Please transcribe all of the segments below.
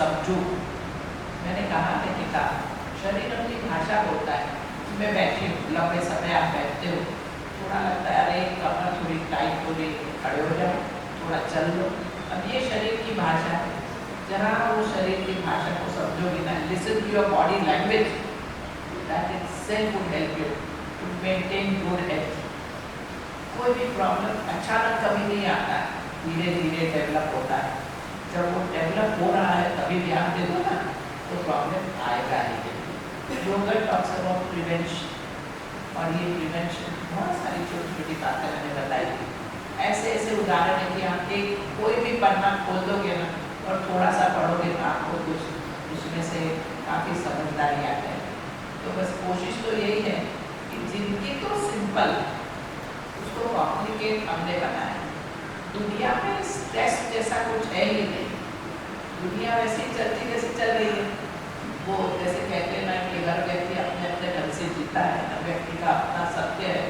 समझूं। मैंने कहा है किताब शरीर अपनी भाषा बोलता है। मैं बैठी हूँ, लंबे समय आप बैठते हो, थोड़ा लगता है अरे कमर थोड़ी टाइट हो गई, खड़े हो जाओ, थोड़ा चल लो। अब ये शरीर की भाषा है, जरा वो शरीर की भाषा को समझोगे ना, listen to your body language, that itself would help you to maintain good health. कोई भी प्रॉब्लम अचानक कभी नहीं आता है, धीरे धीरे डेवलप होता है। जब वो डेवलप हो रहा है तभी ध्यान दे दो ना, तो प्रॉब्लम आएगा ही। योगा टॉक्स अबाउट प्रिवेंशन, और ये प्रिवेंशन बहुत सारी छोटी छोटी बातें मैंने बताई थी। ऐसे ऐसे उदाहरण है कि आप एक कोई भी पन्ना खोल दोगे ना और थोड़ा सा पढ़ोगे तो आपको कुछ उसमें से काफ़ी समझदारी आता है। तो बस कोशिश तो यही है कि जिंदगी तो सिंपल, उसको कॉम्प्लिकेट हमने बनाया। दुनिया में स्ट्रेस जैसा कुछ है ही नहीं, दुनिया वैसी चलती जैसी चल रही है। वो जैसे कहते हैं ना कि हर व्यक्ति अपने अपने ढंग से जीता है, हर व्यक्ति का अपना सत्य है,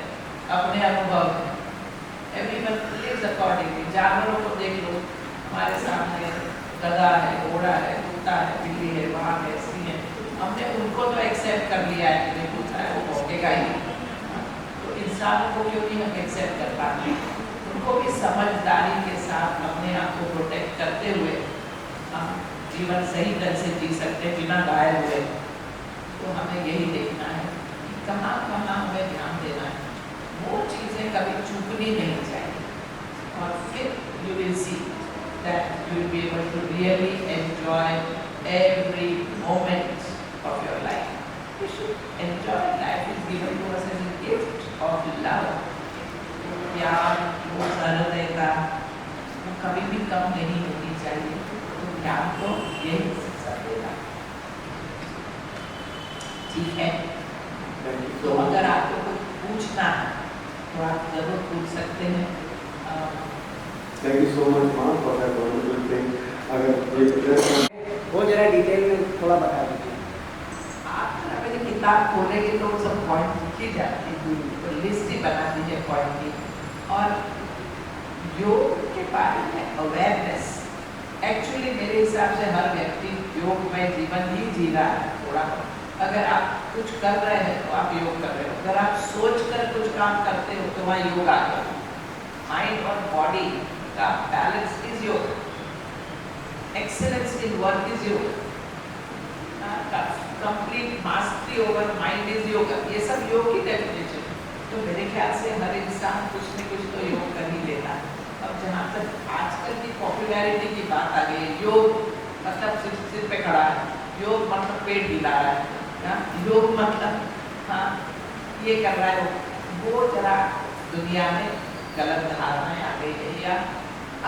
अपने अनुभव है। Everyone lives accordingly. जानवरों को देख लो, हमारे सामने गधा है, घोड़ा है, कुत्ता है, बिल्ली है, बाघ है, सिंह है, हमने उनको तो एक्सेप्ट कर लिया है कि पूछा है वो भौंकेगा ही। तो इंसानों को क्यों नहीं हम एक्सेप्ट कर पाते? उनको भी समझदारी के साथ अपने आप को प्रोटेक्ट करते हुए हम जीवन सही तरह से जी सकते बिना घायल हुए। तो हमें यही देखना है कि कहाँ कहाँ हमें ध्यान देना है, वो चीज़ें कभी चूकनी नहीं चाहिए। और फिर you will see that you will be able to really enjoy every moment of your life. You should enjoy life is given to us as a gift of love. प्यार, वो सरलता, वो कभी भी कम नहीं होनी चाहिए। ध्यान तो यही शिक्षा देगा। ठीक है, तो अगर आपको कुछ पूछना है तो आप जरूर पूछ सकते हैं। थैंक यू सो मच माँ फॉर दैट वंडरफुल थिंग। अगर वो जरा डिटेल में थोड़ा बता दीजिए। आप मेरी किताब खोलेंगे तो सब पॉइंट लिखी जाती है, तो लिस्ट ही बना दीजिए पॉइंट की। और योग के बारे में अवेयरनेस, एक्चुअली मेरे हिसाब से हर व्यक्ति योग में जीवन ही जी रहा है थोड़ा। अगर आप कुछ कर रहे हैं तो आप योग कर रहे हो, अगर आप सोच कर कुछ काम करते हो तो वहाँ योग आ गया। माइंड और बॉडी का बैलेंस इज योग, एक्सेलेंस इन वर्क इज योग, complete mastery over mind is योग। ये सब योग की डेफिनेशन। तो मेरे ख्याल से हर इंसान कुछ न कुछ तो योग कर ही लेता है। अब जहाँ तक आजकल की पॉपुलैरिटी की बात आ गई, योग मतलब सिर पे खड़ा है, योग मतलब पेट हिला रहा है, योग मतलब हाँ ये कर रहा है, वो जरा दुनिया में गलत धारणाएं आ गई है या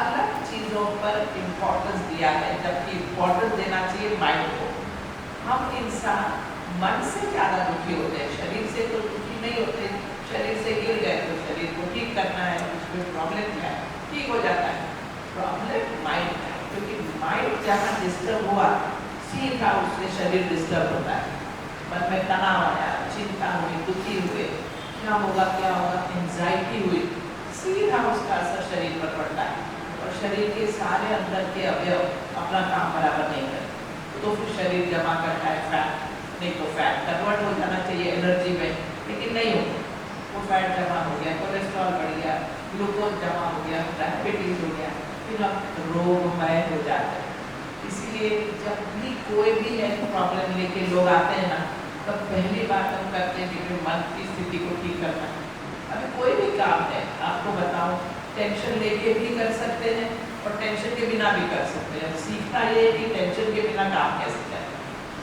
अलग चीज़ों पर इम्पोर्टेंस दिया है, जबकि इम्पोर्टेंस देना चाहिए माइंड को। हम इंसान मन से ज़्यादा दुखी होते हैं, शरीर से तो दुखी नहीं होते। शरीर से गिर गए तो शरीर को ठीक करना है, उसमें प्रॉब्लम क्या है, ठीक हो जाता है। प्रॉब्लम माइंड है, क्योंकि माइंड जहाँ डिस्टर्ब हुआ सीधा उससे शरीर डिस्टर्ब होता है। मन में तनाव आया, चिंता हुई, दुखी हुए, क्या होगा, एंजाइटी हुई, सीधा उसका असर शरीर पर पड़ता है। और शरीर के सारे अंदर के अवयव अपना काम बराबर नहीं करते, तो फिर शरीर जमा करता है फैट, नहीं तो फैट कन्वर्ट हो जाना चाहिए एनर्जी में, लेकिन नहीं होता। वो फैट जमा हो गया, कोलेस्ट्रॉल बढ़ गया, ग्लूकोज जमा हो गया, डायबिटीज हो गया, फिर हम रोगमय हो जाते हैं। इसीलिए जब भी कोई भी हेल्थ प्रॉब्लम लेके लोग आते हैं ना, तब पहली बात हम करते हैं कि मन की स्थिति को ठीक करना है। अभी कोई भी काम है, आपको बताऊं, टेंशन लेके भी कर सकते हैं और टेंशन के बिना भी कर सकते हैं। सीखना ये है कि टेंशन के बिना काम कैसे करें।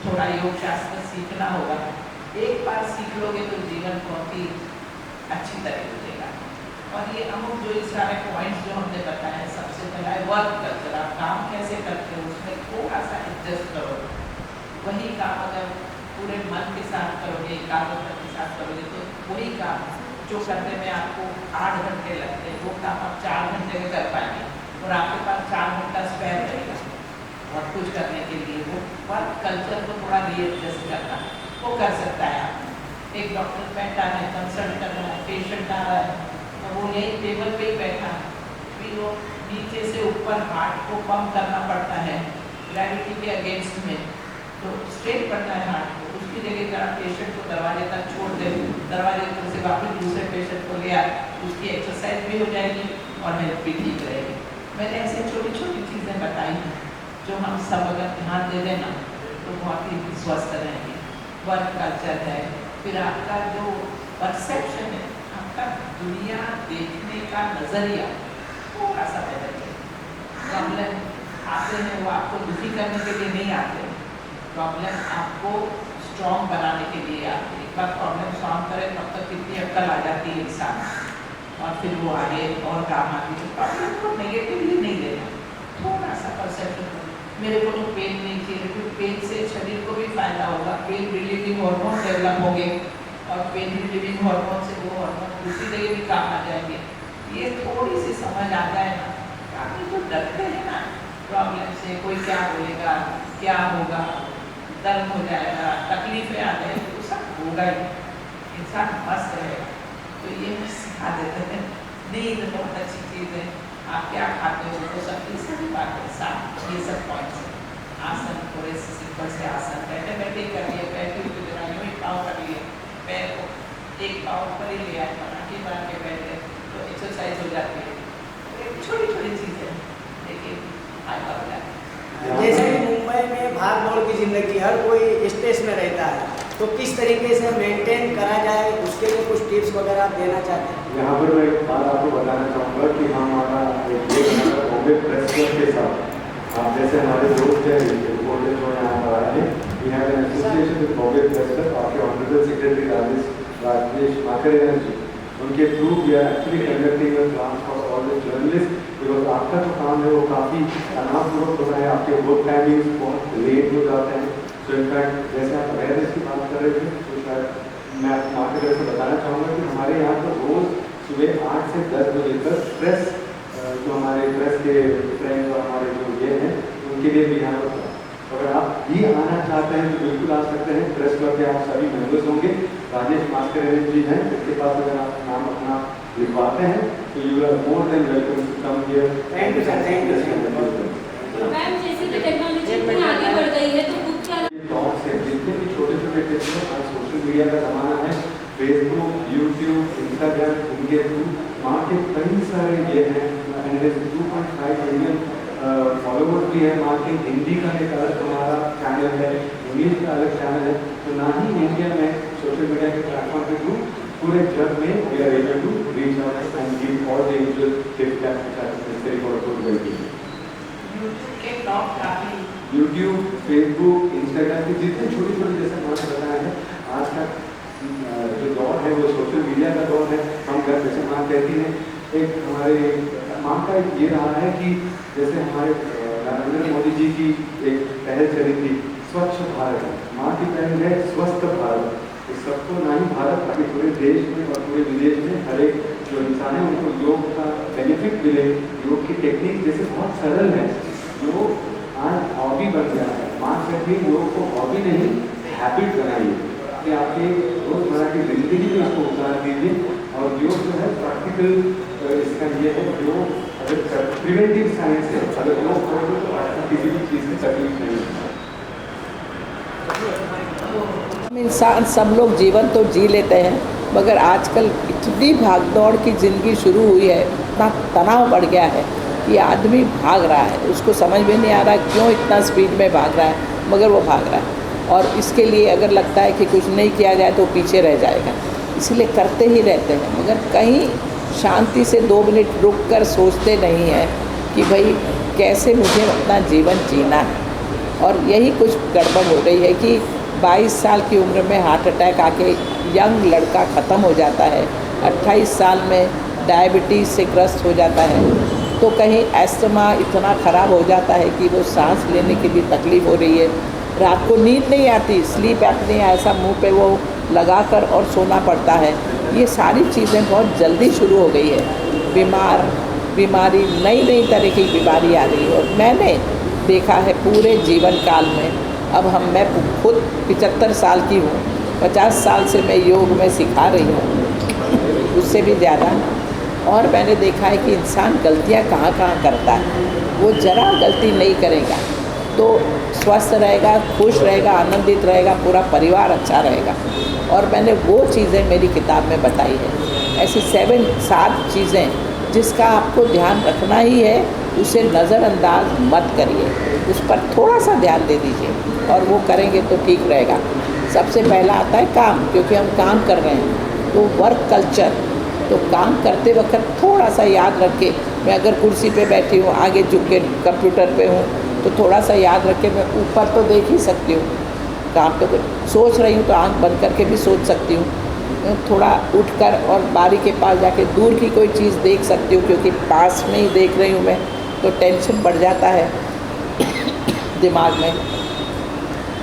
थोड़ा योग शास्त्र सीखना होगा। एक बार सीख लोगे तो जीवन बहुत ही अच्छी तरह मिलेगा। और ये अमुक जो सारे पॉइंट्स जो हमने बताए, सबसे पहला है वर्क कल्चर। आप काम कैसे करते हो उसमें थोड़ा सा एडजस्ट करो। वही काम अगर पूरे मन के साथ करोगे, एकाग्रता के साथ करोगे, तो वही काम जो करने में आपको 8 घंटे लगते हैं, वो काम आप 4 घंटे में कर पाएंगे और आपके पास 4 घंटा स्पेयर रहेगा और कुछ करने के लिए। वो वर्क कल्चर को थोड़ा रीएडजस्ट करना वो कर सकता है। आप एक डॉक्टर बैठा है, कंसल्ट कर रहा है, पेशेंट आ रहा है, तो वो यही टेबल पे ही बैठा है, फिर वो नीचे से ऊपर हार्ट को पंप करना पड़ता है, ग्रेविटी के अगेंस्ट में, तो स्ट्रेट करना है हार्ट को, उसकी जगह जरा पेशेंट को दरवाजे तक छोड़ दे, दरवाजे तक से वापस दूसरे पेशेंट को ले आए, उसकी एक्सरसाइज भी हो जाएगी और हेल्थ भी ठीक रहेगी। मैंने ऐसे छोटी छोटी चीज़ें बताई हैं जो हम सब अगर ध्यान दे देना तो बहुत ही स्वस्थ रहेंगे। वर्क कल्चर है, फिर आपका जो परसेप्शन है, आपका दुनिया देखने का नज़रिया थोड़ा सा बदल गया। प्रॉब्लम आते हैं वो आपको दुखी करने के लिए नहीं आते, प्रॉब्लम आपको स्ट्रॉन्ग बनाने के लिए आते हैं। एक बार प्रॉब्लम सॉल्व करें तब तक कितनी अक्ल आ जाती है इंसान, और फिर वो आगे और काम आती है। प्रॉब्लम को नेगेटिवली नहीं लेना, थोड़ा सा परसेप्शन, मेरे को तो पेन नहीं चाहिए, क्योंकि पेन से शरीर को भी फायदा होगा, पेन रिलीविंग हार्मोन डेवलप होंगे और पेन रिलीविंग हार्मोन से वो हार्मोन दूसरी जगह भी काम आ जाएंगे। ये थोड़ी सी समझ आ जाए ना, काफ़ी तो डरते हैं ना प्रॉब्लम से, कोई क्या बोलेगा, क्या होगा, दर्द हो जाएगा, तकलीफें आ जाएंगी, तो सब होगा ही, इंसान मस्त रहेगा। तो ये मैं सिखा देते हैं। नींद बहुत अच्छी चीज़ है, आप क्या खाते हो तो सबकी सभी बातें साथ, ये सब पॉइंट्स हैं। आसन थोड़े से सिंपल से आसन, बैठे बैठे कर लिए, बैठे हुए जरा यूँ ही पाँव कर लिए, पैर को एक पाँव ऊपर ही ले आए, आँखें बांध के बैठ गए, तो एक्सरसाइज हो जाती है। छोटी छोटी चीज़ें लेकिन फायदा हो जाता है। जैसे कि मुंबई में भाग दौड़ की ज़िंदगी, हर कोई स्ट्रेस में रहता है, तो किस तरीके से मेंटेन करा जाए, उसके लिए कुछ टिप्स वगैरह आप देना चाहते हैं? यहाँ पर मैं एक बात आपको बताना चाहूँगा कि हमारा एक बॉम्बे प्रेस क्लब के साथ, आप जैसे हमारे दोस्त हैं रिपोर्टर जो यहाँ पर आए हैं, we have an association with Bombay press club. आपके ऑनरेबल सेक्रेटरी राजेश माकरेना जी, उनके through we are actually conducting a class for all the journalist, because आपका जो काम है वो काफ़ी तनावपूर्वक होता है, आपके वर्क टाइमिंग्स बहुत लेट हो जाते हैं। तो इनफैक्ट जैसे आप अवेयरनेस की बात कर रहे थे, तो शायद मैं आपके तरफ से बताना चाहूँगा कि हमारे यहाँ पर रोज़ सुबह 8 से 10 बजे तक प्रेस, जो हमारे प्रेस के फ्रेंड्स और हमारे जो ये हैं उनके लिए भी यहाँ पर, अगर आप भी आना चाहते हैं तो बिल्कुल आ सकते हैं। प्रेस क्लब के आप सभी मेंबर्स होंगे। राजेश मास्करेनी जी हैं, इसके पास अगर आप नाम अपना लिखवाते हैं तो you are more than welcome to come here. Thank you sir, thank you. Ma'am जैसे कि टेक्नोलॉजी इतनी आगे बढ़ गई है तो कुछ क्या ब्लॉग से जितने भी छोटे छोटे टिप्स हैं, आज सोशल मीडिया का ज़माना है, फेसबुक, यूट्यूब, इंस्टाग्राम, इनके थ्रू वहाँ के कई सारे ये हैं, 2.5 मिलियन फॉलोवर्स भी है। वहाँ के हिंदी का एक अलग हमारा चैनल है, इंग्लिश का अलग चैनल है। तो ना ही इंडिया में सोशल मीडिया के प्लेटफॉर्म के थ्रू पूरे जग में we are able to reach out and give all the individual tips that are necessary for good wellbeing. के टॉप काफ़ी यूट्यूब, फेसबुक, इंस्टाग्राम की जितने छोटी छोटी, जैसे मैंने बताया है, आज का जो दौर है वो सोशल मीडिया का दौर है। हम घर जैसे माँ कहती हैं, एक हमारे माँ का एक ये रहा है कि जैसे हमारे नरेंद्र मोदी जी की एक पहल चली थी स्वच्छ भारत, माँ की पहल है स्वस्थ भारत। तो सबको ना ही भारत बाकी पूरे देश में और पूरे विदेश में हर एक जो इंसान है उनको योग का बेनिफिट मिले। योग की टेक्निक जैसे बहुत सरल है, योग आज हॉबी बन गया है। माँ कहती है योग को हॉबी नहीं हैबिट बनाइए, कि आपके रोजमर्रा की जिंदगी में इसको उतार दीजिए। और योग जो है प्रैक्टिकल इसका ये है, जो अगर प्रिवेंटिव साइंस है, अगर योग करोगे तो आपको किसी भी चीज़ की तकलीफ नहीं होती। हम इंसान सब लोग जीवन तो जी लेते हैं, मगर आजकल इतनी भागदौड़ की ज़िंदगी शुरू हुई है, इतना तनाव बढ़ गया है कि आदमी भाग रहा है, उसको समझ में नहीं आ रहा क्यों इतना स्पीड में भाग रहा है, मगर वो भाग रहा है। और इसके लिए अगर लगता है कि कुछ नहीं किया जाए तो पीछे रह जाएगा, इसलिए करते ही रहते हैं, मगर कहीं शांति से 2 मिनट रुक कर सोचते नहीं हैं कि भाई कैसे मुझे अपना जीवन जीना है। और यही कुछ गड़बड़ हो रही है कि 22 साल की उम्र में हार्ट अटैक आके यंग लड़का ख़त्म हो जाता है, 28 साल में डायबिटीज़ से ग्रस्त हो जाता है, तो कहीं एस्थमा इतना ख़राब हो जाता है कि वो सांस लेने की भी तकलीफ़ हो रही है, रात को नींद नहीं आती, स्लीप एपनिया ऐसा मुंह पे वो लगाकर और सोना पड़ता है। ये सारी चीज़ें बहुत जल्दी शुरू हो गई है। बीमारी नई तरह की बीमारी आ रही है। और मैंने देखा है पूरे जीवन काल में, अब मैं खुद 75 साल की हूँ, 50 साल से मैं योग में सिखा रही हूँ, उससे भी ज़्यादा। और मैंने देखा है कि इंसान गलतियाँ कहाँ करता है, वो ज़रा गलती नहीं करेगा तो स्वस्थ रहेगा, खुश रहेगा, आनंदित रहेगा, पूरा परिवार अच्छा रहेगा। और मैंने वो चीज़ें मेरी किताब में बताई है, ऐसी 7 चीज़ें जिसका आपको ध्यान रखना ही है, उसे नज़रअंदाज मत करिए, उस पर थोड़ा सा ध्यान दे दीजिए और वो करेंगे तो ठीक रहेगा। सबसे पहला आता है काम, क्योंकि हम काम कर रहे हैं तो वर्क कल्चर, तो काम करते वक्त थोड़ा सा याद रख के, मैं अगर कुर्सी पे बैठी हूँ, आगे झुक के कंप्यूटर पे हूँ, तो थोड़ा सा याद रख के मैं ऊपर तो देख ही सकती हूँ, काम तो सोच रही हूँ तो आंख बंद करके भी सोच सकती हूँ, थोड़ा उठकर और बारी के पास जाके दूर की कोई चीज़ देख सकती हूँ, क्योंकि पास में ही देख रही हूँ मैं, तो टेंशन बढ़ जाता है दिमाग में।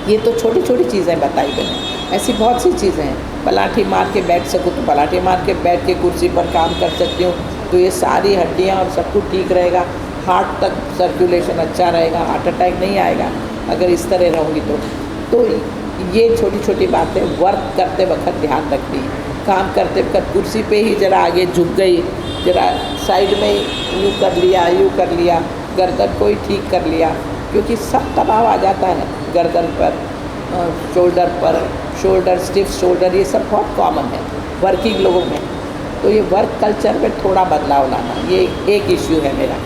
ये तो छोटी छोटी चीज़ें बताई मैंने, ऐसी बहुत सी चीज़ें हैं। पलाठी मार के बैठ सकूँ तो पलाठी मार के बैठ के कुर्सी पर काम कर सकती हूँ, तो ये सारी हड्डियाँ और सब कुछ ठीक रहेगा, हार्ट तक सर्कुलेशन अच्छा रहेगा, हार्ट अटैक नहीं आएगा अगर इस तरह रहूँगी तो ये छोटी छोटी बातें वर्क करते वक्त ध्यान रखनी है। काम करते वक्त कुर्सी पे ही ज़रा आगे झुक गई, ज़रा साइड में यूँ कर लिया, गर्दन को ही ठीक कर लिया, क्योंकि सब दबाव आ जाता है गर्दन पर, शोल्डर स्टिफ शोल्डर, ये सब बहुत कॉमन है वर्किंग लोगों में। तो ये वर्क कल्चर में थोड़ा बदलाव लाना, ये एक इश्यू है मेरा।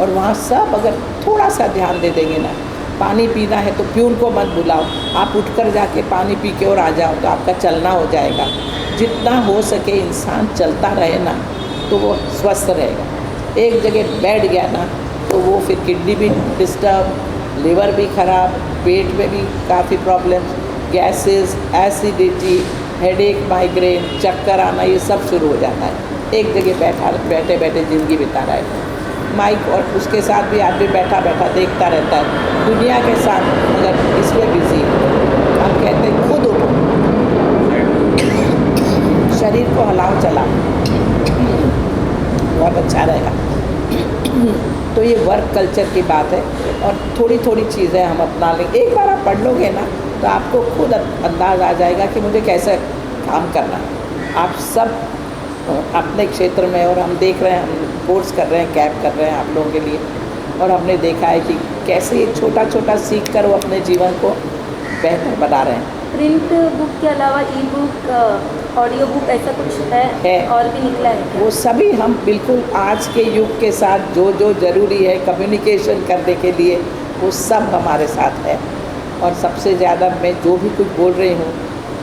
और वहाँ सब अगर थोड़ा सा ध्यान दे देंगे ना, पानी पीना है तो प्यून को मत बुलाओ, आप उठकर जाके पानी पी के और आ जाओ, तो आपका चलना हो जाएगा। जितना हो सके इंसान चलता रहे ना, तो वो स्वस्थ रहेगा। एक जगह बैठ गया ना, तो वो फिर किडनी भी डिस्टर्ब, लिवर भी ख़राब, पेट में भी काफ़ी problems, gases, acidity, headache, migraine, चक्कर आना, ये सब शुरू हो जाता है। एक जगह बैठे बैठे ज़िंदगी बिता रहा है। माइक और उसके साथ भी आदमी बैठा बैठा देखता रहता है दुनिया के साथ, मगर इसमें बिजी है। हम कहते हैं खुद उठो, शरीर को हिलाओ, चलाओ, बहुत अच्छा रहेगा। तो ये वर्क कल्चर की बात है, और थोड़ी थोड़ी चीज़ें हम अपना लेंगे। एक बार आप पढ़ लोगे ना, तो आपको खुद अंदाज़ आ जाएगा कि मुझे कैसे काम करना है। आप सब अपने क्षेत्र में, और हम देख रहे हैं, हम कोर्स कर रहे हैं, कैब कर रहे हैं आप लोगों के लिए, और हमने देखा है कि कैसे ये छोटा छोटा सीख कर वो अपने जीवन को बेहतर बना रहे हैं। प्रिंट बुक के अलावा ई बुक, ऑडियो बुक, ऐसा कुछ है और भी निकला है क्या? वो सभी हम बिल्कुल आज के युग के साथ जो जो ज़रूरी है कम्युनिकेशन करने के लिए, वो सब हमारे साथ है। और सबसे ज़्यादा मैं जो भी कुछ बोल रही हूँ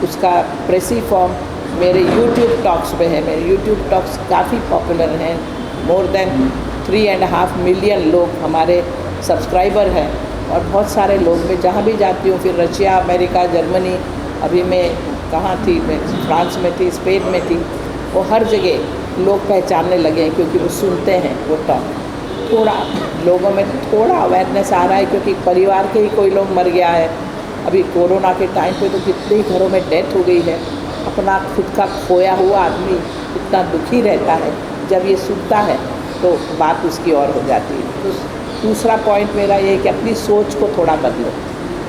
उसका प्रेसी फॉर्म मेरे यूट्यूब टॉक्स पे है। मेरे यूट्यूब टॉक्स काफ़ी पॉपुलर हैं, मोर देन 3.5 मिलियन लोग हमारे सब्सक्राइबर हैं। और बहुत सारे लोग, मैं जहाँ भी जाती हूँ, फिर रशिया, अमेरिका, जर्मनी, अभी मैं कहाँ थी, मैं फ्रांस में थी, स्पेन में थी, वो हर जगह लोग पहचानने लगे हैं, क्योंकि वो सुनते हैं वो टॉक। थोड़ा लोगों में थोड़ा अवेयरनेस आ रहा है, क्योंकि परिवार के ही कोई लोग मर गया है। अभी कोरोना के टाइम पे तो कितने ही घरों में डेथ हो गई है। अपना खुद का खोया हुआ आदमी इतना दुखी रहता है, जब ये सुनता है तो बात उसकी और हो जाती है। तो दूसरा पॉइंट मेरा ये है कि अपनी सोच को थोड़ा बदलो।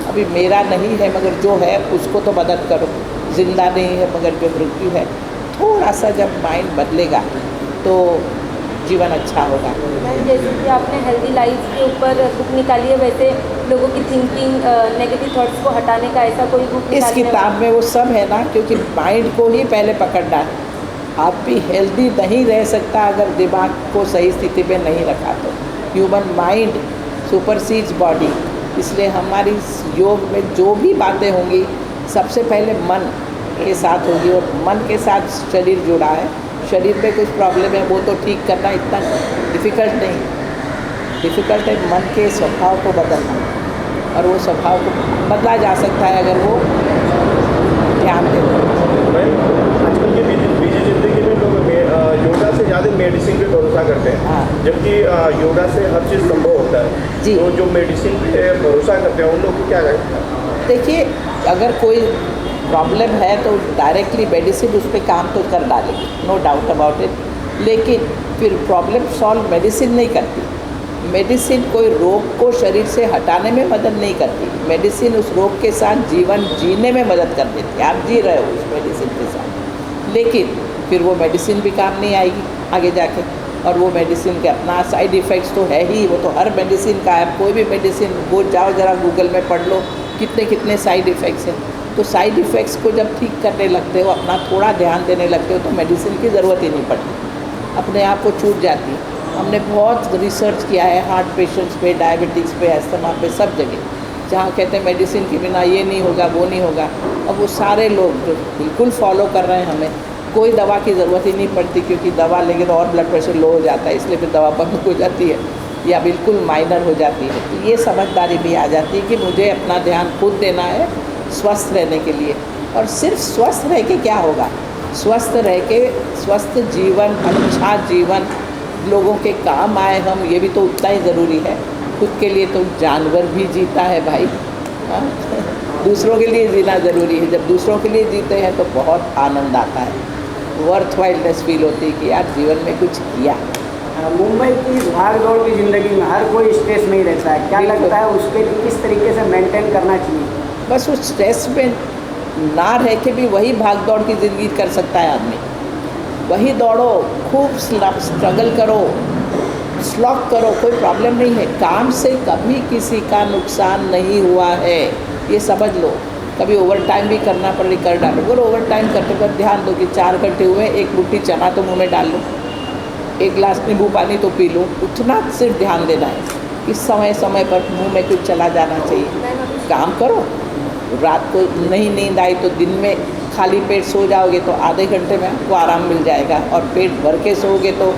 अभी मेरा नहीं है, मगर जो है उसको तो मदद करो। जिंदा नहीं है, मगर जो मृत्यु है, थोड़ा सा जब माइंड बदलेगा तो जीवन अच्छा होगा। मैम, जैसे कि आपने हेल्दी लाइफ के ऊपर बुक निकाली है, वैसे लोगों की थिंकिंग, नेगेटिव थॉट्स को हटाने का ऐसा कोई बुक इस किताब में वो सब है ना, क्योंकि माइंड को ही पहले पकड़ना है। आप भी हेल्दी नहीं रह सकता अगर दिमाग को सही स्थिति में नहीं रखा तो। ह्यूमन माइंड सुपरसीड्स बॉडी, इसलिए हमारी योग में जो भी बातें होंगी सबसे पहले मन के साथ होगी, और मन के साथ शरीर जुड़ा है। शरीर में कुछ प्रॉब्लम है, वो तो ठीक करना इतना डिफ़िकल्ट नहीं। डिफ़िकल्ट है मन के स्वभाव को बदलना, और वो स्वभाव को बदला जा सकता है अगर वो ध्यान दें। आजकल के बिजी जिंदगी में लोग योगा से ज़्यादा मेडिसिन पे भरोसा करते हैं। हाँ। जबकि योगा से हर चीज़ संभव होता है। जी। तो जो मेडिसिन पे भरोसा करते हैं उन लोग को क्या करें? देखिए, अगर कोई प्रॉब्लम है तो डायरेक्टली मेडिसिन उस पर काम तो कर डालेगी, नो डाउट अबाउट इट। लेकिन फिर प्रॉब्लम सॉल्व मेडिसिन नहीं करती। मेडिसिन कोई रोग को शरीर से हटाने में मदद नहीं करती। मेडिसिन उस रोग के साथ जीवन जीने में मदद कर देती है। आप जी रहे हो उस मेडिसिन के साथ, लेकिन फिर वो मेडिसिन भी काम नहीं आएगी आगे जाके। और वो मेडिसिन के अपना साइड इफ़ेक्ट्स तो है ही, वो तो हर मेडिसिन का है। कोई भी मेडिसिन वो जाओ ज़रा गूगल में पढ़ लो कितने कितने साइड इफ़ेक्ट्स हैं। तो साइड इफ़ेक्ट्स को जब ठीक करने लगते हो, अपना थोड़ा ध्यान देने लगते हो, तो मेडिसिन की ज़रूरत ही नहीं पड़ती, अपने आप को छूट जाती है। हमने बहुत रिसर्च किया है हार्ट पेशेंट्स पे, डायबिटिक्स पे, अस्थमा पे, सब जगह जहाँ कहते हैं मेडिसिन के बिना ये नहीं होगा वो नहीं होगा, अब वो सारे लोग जो बिल्कुल फॉलो कर रहे हैं, हमें कोई दवा की ज़रूरत ही नहीं पड़ती, क्योंकि दवा लेंगे तो और ब्लड प्रेशर लो हो जाता है, इसलिए फिर दवा बंद हो जाती है या बिल्कुल माइनर हो जाती है। तो ये समझदारी भी आ जाती है कि मुझे अपना ध्यान खुद देना है स्वस्थ रहने के लिए। और सिर्फ स्वस्थ रह के क्या होगा, स्वस्थ रह के स्वस्थ जीवन, अच्छा जीवन, लोगों के काम आए हम, ये भी तो उतना ही ज़रूरी है। खुद के लिए तो जानवर भी जीता है भाई, हाँ? दूसरों के लिए जीना ज़रूरी है। जब दूसरों के लिए जीते हैं तो बहुत आनंद आता है, वर्थ वाइल्डनेस फील होती है कि यार जीवन में कुछ किया। मुंबई की भाग दौड़ की ज़िंदगी में हर कोई स्ट्रेस में ही रहता है, क्या लगता है उसके लिए किस तरीके से मेंटेन करना चाहिए? बस उस स्ट्रेस में ना रह के भी वही भाग दौड़ की ज़िंदगी कर सकता है आदमी। वही दौड़ो, खूब स्ट्रगल करो, स्लॉग करो, कोई प्रॉब्लम नहीं है। काम से कभी किसी का नुकसान नहीं हुआ है, ये समझ लो। कभी ओवर टाइम भी करना पड़े कर डालो, अगर ओवर टाइम करते कर ध्यान दो कि 4 घंटे हुए, एक मुट्ठी चना तो मुँह में डाल लो, एक गिलास नींबू पानी तो पी लो, उतना सिर्फ ध्यान देना है कि समय समय पर मुँह में कुछ चला जाना चाहिए। काम करो, रात को नहीं नींद आई तो दिन में खाली पेट सो जाओगे तो आधे घंटे में आपको आराम मिल जाएगा, और पेट भर के सोओगे तो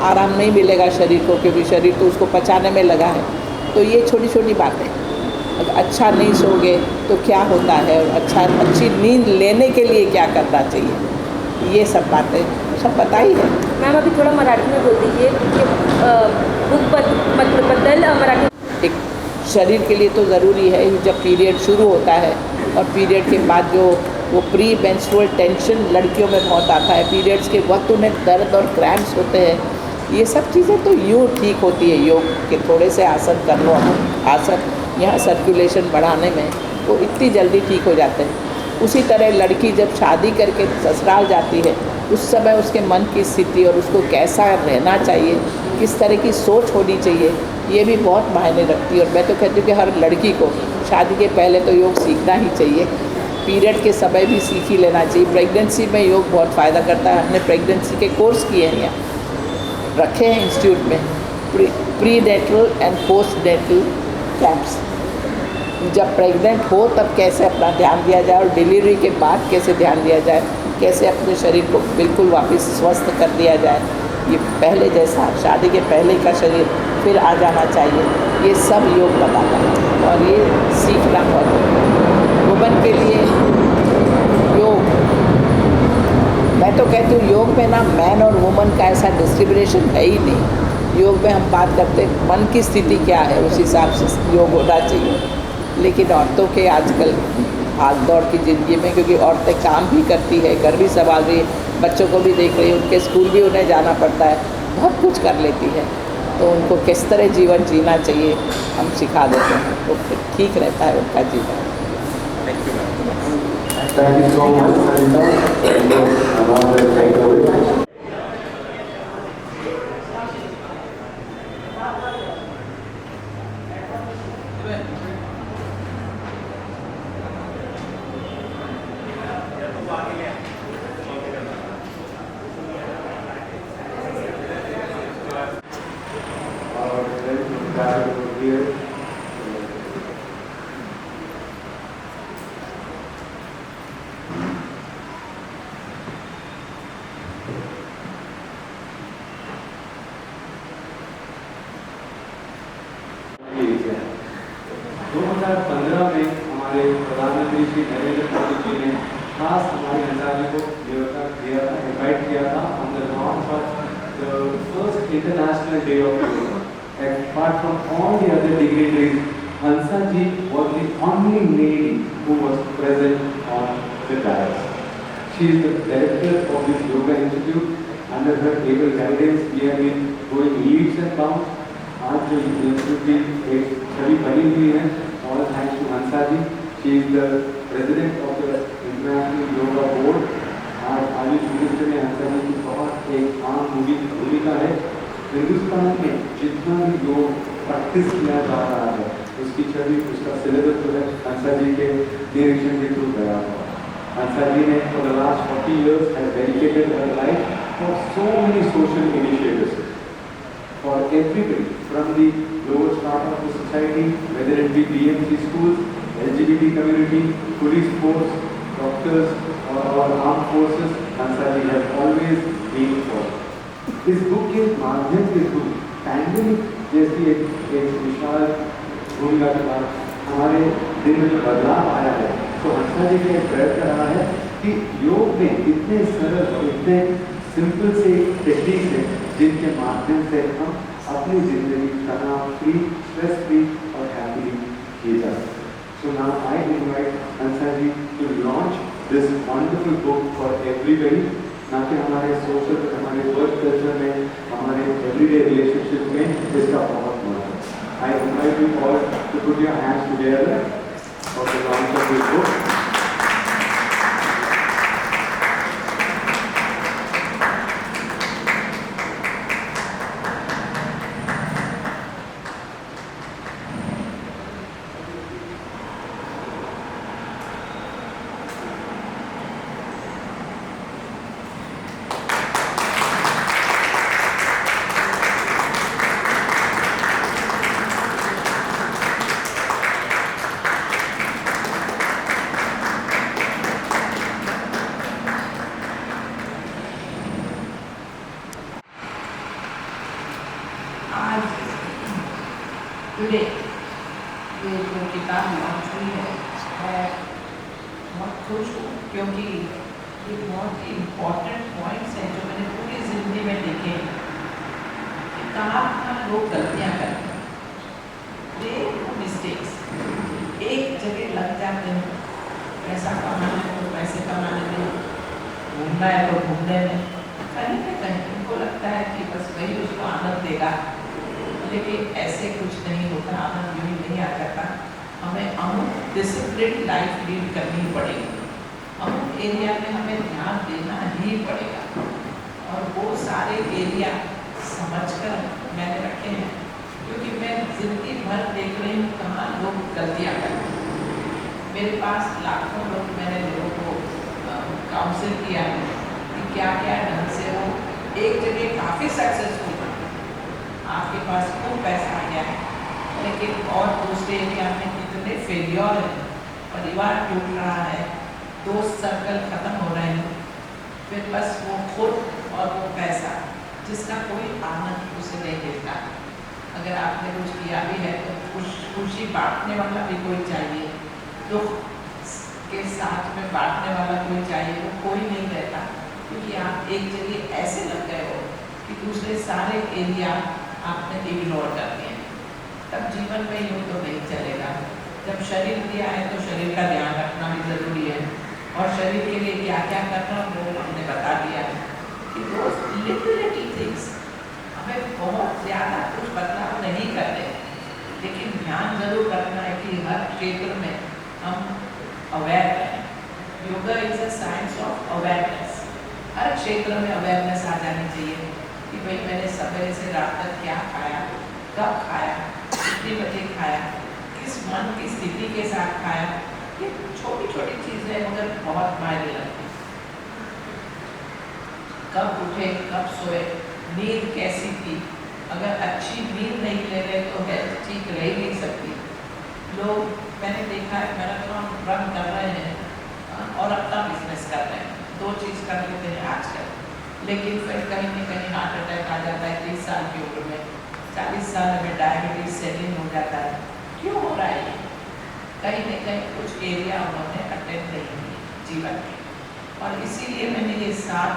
आराम नहीं मिलेगा शरीर को, क्योंकि शरीर तो उसको पचाने में लगा है। तो ये छोटी छोटी बातें, अगर अच्छा नहीं सोओगे तो क्या होता है, और अच्छी नींद लेने के लिए क्या करना चाहिए, ये सब बातें सब पता ही है। मैम अभी थोड़ा मराठी में बोल दीजिए कि बुक बदल मराठी। एक शरीर के लिए तो ज़रूरी है, जब पीरियड शुरू होता है और पीरियड के बाद जो वो प्री मेंस्ट्रुअल टेंशन लड़कियों में बहुत आता है, पीरियड्स के वक्त उन्हें दर्द और क्रैम्प्स होते हैं, ये सब चीज़ें तो यूँ ठीक होती है। योग के थोड़े से आसन कर लो, आसन यहाँ सर्कुलेशन बढ़ाने में वो इतनी जल्दी ठीक हो जाते हैं। उसी तरह लड़की जब शादी करके ससुराल जाती है, उस समय उसके मन की स्थिति और उसको कैसा रहना चाहिए, किस तरह की सोच होनी चाहिए, ये भी बहुत मायने रखती है। और मैं तो कहती हूँ कि हर लड़की को शादी के पहले तो योग सीखना ही चाहिए, पीरियड के समय भी सीख ही लेना चाहिए। प्रेगनेंसी में योग बहुत फ़ायदा करता है। हमने प्रेगनेंसी के कोर्स किए हैं, यहाँ रखे हैं इंस्टीट्यूट में, prenatal and postnatal camps. जब प्रेग्नेंट हो तब कैसे अपना ध्यान दिया जाए, और डिलीवरी के बाद कैसे ध्यान दिया जाए, कैसे अपने शरीर को बिल्कुल वापस स्वस्थ कर दिया जाए, ये पहले जैसा शादी के पहले का शरीर फिर आ जाना चाहिए, ये सब योग बताता है। और ये सीखना बहुत वुमन के लिए योग, मैं तो कहती हूँ योग में ना मैन और वुमन का ऐसा डिस्क्रिमिनेशन है ही नहीं। योग में हम बात करते हैं मन की स्थिति क्या है, उस हिसाब से योग होना चाहिए। लेकिन औरतों के आजकल भाग दौड़ की ज़िंदगी में, क्योंकि औरतें काम भी करती है, घर भी संभाल रही है, बच्चों को भी देख रही है, उनके स्कूल भी उन्हें जाना पड़ता है, बहुत कुछ कर लेती है, तो उनको किस तरह जीवन जीना चाहिए हम सिखा देते हैं, तो फिर ठीक रहता है उनका जीवन। Thank you so much, Sarita. में हमारे प्रधानमंत्री श्री नरेंद्र मोदी जी ने खास हमारे हंसारी को इनवाइट किया था on the launch of the first international day of yoga. Apart from all the other dignitaries, Hansa ji was the only lady who was present on the dais. She is the director of this yoga institute. Under her able guidance, we have been going leaps and bounds. आज जो institute की एक छवि बनी हुई है, all thanks to Hansa ji. She is the president of the International Yoga Board. आज Ayush minister में हंसा जी की बहुत एक आम भूमिका है। हिंदुस्तान में जितना भी योग प्रैक्टिस किया जा रहा है उसकी छवि, उसका सिलेबस जो है हंसा जी के डायरेक्शन के थ्रू गया हुआ। हंसा जी ने for the last 40 years has dedicated her life for so many social initiatives for everybody from the lower strata of the society, whether it be BMC schools, LGBT community, police force, doctors or armed forces. Hansa ji has always been for. इस book के माध्यम के through pandemic जैसी एक विशाल भूमिका के बाद हमारे दिन में जो बदलाव आया है, तो हंसा जी का एक प्रयत्न रहा है कि योग में इतने सरल और इतने सिंपल से टेक्निक है जिनके माध्यम से हम अपनी जिंदगी तनाव फ्री, स्ट्रेस फ्री और हैप्पी जी जा सकते। So now I invite Hansa ji to launch this wonderful book for everybody. ना कि हमारे सोशल, हमारे वर्क कल्चर में, हमारे एवरीडे रिलेशनशिप में इसका बहुत महत्व है। I invite you all to put your hands together for the launch of this book. आज टुडे ये जो किताब लॉन्च हुई है, मैं बहुत खुश हूँ क्योंकि ये बहुत ही इम्पोर्टेंट पॉइंट्स हैं जो मैंने पूरी जिंदगी में देखे हैं कि कहाँ लोग गलतियाँ करते हैं, दे डू मिस्टेक्स, एक जगह लग जाते हैं, पैसा कमाने तो पैसे कमाने में, घूमना है तो घूमने में, कहीं ना कहीं उनको लगता है कि बस वही उसको आनंद देगा, लेकिन ऐसे कुछ नहीं होता, आनंद यूँ नहीं आ जाता। हमें अमुक डिसिप्लिन लाइफ लीड करनी पड़ेगी, अमुक एरिया में हमें ध्यान देना ही पड़ेगा, और वो सारे एरिया समझकर मैंने रखे हैं, क्योंकि मैं जिंदगी भर देख रही हूँ कहाँ लोग गलतियाँ करते हैं। मेरे पास लाखों लोग, मैंने लोगों को काउंसिल किया है कि क्या क्या ढंग से वो एक जगह काफ़ी सक्सेसफुल, आपके पास खूब पैसा आ गया है, लेकिन और दूसरे एरिया में इतने फेलियर है, परिवार टूट रहा है, दोस्त सर्कल ख़त्म हो रहे हैं, फिर बस वो खुद और वो पैसा जिसका कोई आनंद उसे नहीं देता। अगर आपने कुछ किया भी है तो खुशी बांटने वाला भी कोई चाहिए, दुख के साथ में बांटने वाला कोई चाहिए, वो कोई नहीं रहता, क्योंकि आप एक जगह ऐसे लग गए हो कि दूसरे सारे एरिया आपने इग्नोर कर दिए। तब जीवन में यूँ तो नहीं चलेगा। जब शरीर दिया है तो शरीर का ध्यान रखना भी ज़रूरी है, और शरीर के लिए क्या क्या करना वो हमने बता दिया है कि वो लिटिल थिंग्स, हमें बहुत ज़्यादा कुछ बदलाव नहीं करते, लेकिन ध्यान जरूर रखना है कि हर क्षेत्र में हम अवेयर रहें। Yoga is a science of awareness. हर क्षेत्र में अवेयरनेस आ जानी चाहिए कि भाई मैंने सवेरे से रात तक क्या खाया, कब खाया, कितने बजे खाया, किस मन की स्थिति के साथ खाया। ये छोटी छोटी चीज़ें मगर बहुत मायने रखती हैं। कब उठे, कब सोए, नींद कैसी थी, अगर अच्छी नींद नहीं ले रहे तो हेल्थ ठीक रह ही नहीं सकती। लोग, मैंने देखा है, मैराथन रन कर रहे हैं और अपना बिजनेस कर रहे हैं, दो चीज़ कर लेते हैं आजकल, लेकिन फिर कहीं न कहीं हार्ट अटैक आ जाता है 30 साल की उम्र में, 40 साल में डायबिटीज सेटिंग हो जाता है। क्यों हो रहा है ये? कहीं न कहीं कुछ एरिया उन्होंने अटेंड नहीं किए जीवन में, और इसीलिए मैंने ये 7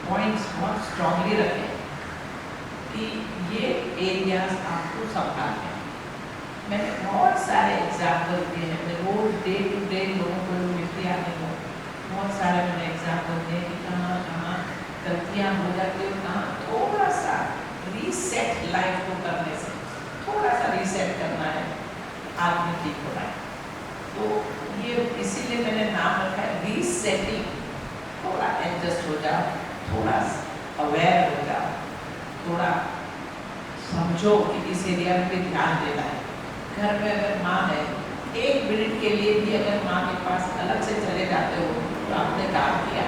पॉइंट्स बहुत स्ट्रांगली रखे कि ये एरियाज आपको संभालने हैं। मैंने बहुत सारे एग्जाम्पल दिए हैं, मैं रोज डे टू डे लोगों को मिलती आने को बहुत सारे मैंने एग्जाम्पल दिए कि कहाँ कहाँ गलतियाँ हो जाती है, कहाँ थोड़ा सा रीसेट लाइफ को करने से थोड़ा सा रीसेट करना है, आदमी ठीक हो रहा है। तो ये इसीलिए मैंने नाम रखा है रीसेटिंग। थोड़ा एडजस्ट हो जाओ, थोड़ा अवेयर हो जाओ, थोड़ा समझो कि इस एरिया में भी ध्यान देना है। घर में अगर माँ है, 1 मिनट के लिए भी अगर माँ के पास अलग से चले जाते हो तो आपने काम किया।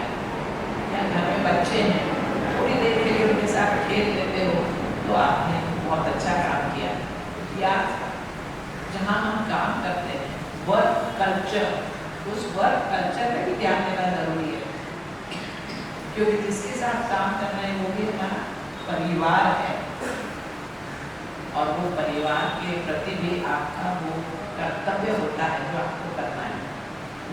या घर में बच्चे हैं, थोड़ी देर के लिए उनके साथ खेल लेते हो तो आपने बहुत अच्छा काम किया। या जहाँ हम काम करते हैं, वर्क कल्चर, उस वर्क कल्चर में भी ध्यान देना जरूरी है, क्योंकि जिसके साथ काम करना है वो भी हमारा परिवार है, और वो परिवार के प्रति भी आपका वो कर्तव्य होता है जो आपको करना है।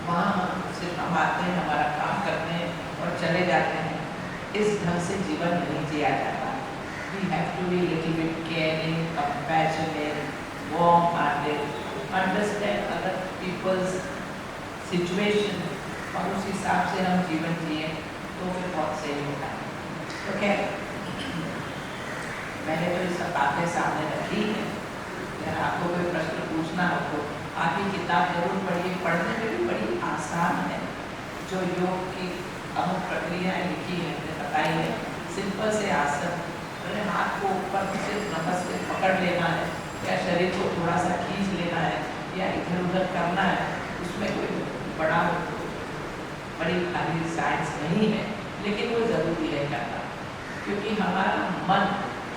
वहाँ सिर्फ हम आते हैं, हमारा काम करते हैं और चले जाते हैं, इस ढंग से जीवन नहीं जिया जाता। We have to be little bit caring, compassionate, warm-hearted, understand other people's situation, और उस हिसाब से हम जीवन जिए तो फिर बहुत सही होता है। तो क्या मैंने तो ये सब बातें सामने रखी है। अगर आपको कोई प्रश्न पूछना हो तो आप ये किताब जरूर पढ़िए। पढ़ने में भी बड़ी आसान है, जो योग की अमुक प्रक्रियाएं लिखी है, मैंने बताई है। सिंपल से आसन, अरे हाथ को ऊपर से नमस से पकड़ लेना है, या शरीर को थोड़ा सा खींच लेना है, या इधर उधर करना है, उसमें कोई बड़ी खाली साइंस नहीं है, लेकिन वो जरूरी है करना, क्योंकि हमारा मन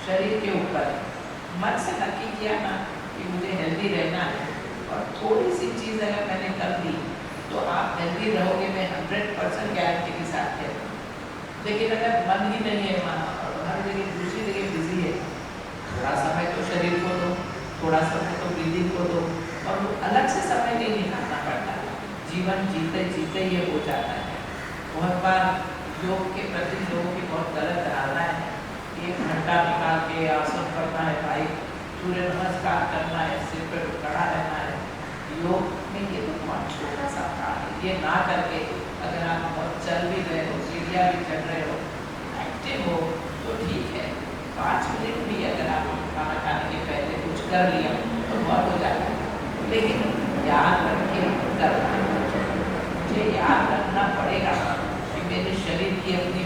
शरीर के ऊपर, मन से नक्की किया ना कि मुझे हेल्दी रहना है, और थोड़ी सी चीज़ अगर मैंने कर दी तो आप हेल्दी रहोगे, मैं 100% गारंटी के साथ है। लेकिन अगर मन ही नहीं है वहाँ, और हर जगह दूसरी जगह बिजी है, थोड़ा समय तो शरीर को दो, थोड़ा समय तो ब्रीदिंग को दो, और अलग से समय नहीं निकालना पड़ता। जीवन जीते जीते ये हो जाता है। बहुत बार योग के प्रति लोगों की बहुत गलत धारणा है। 1 घंटा निकाल के आसन करना है भाई, सूर्य नमस्कार करना है, सिर पर खड़ा रहना है। योग में ये तो बहुत छोटा सा काम है। ये ना करके अगर आप बहुत चल भी रहे हो, सीढ़ियाँ भी चढ़ रहे हो, एक्टिव हो, तो ठीक है। 5 मिनट भी अगर आप खाना खाने के पहले कुछ कर लिया तो बहुत हो जाता है। लेकिन याद रख के करना है। मुझे याद रखना पड़ेगा कि मेरे शरीर की अपनी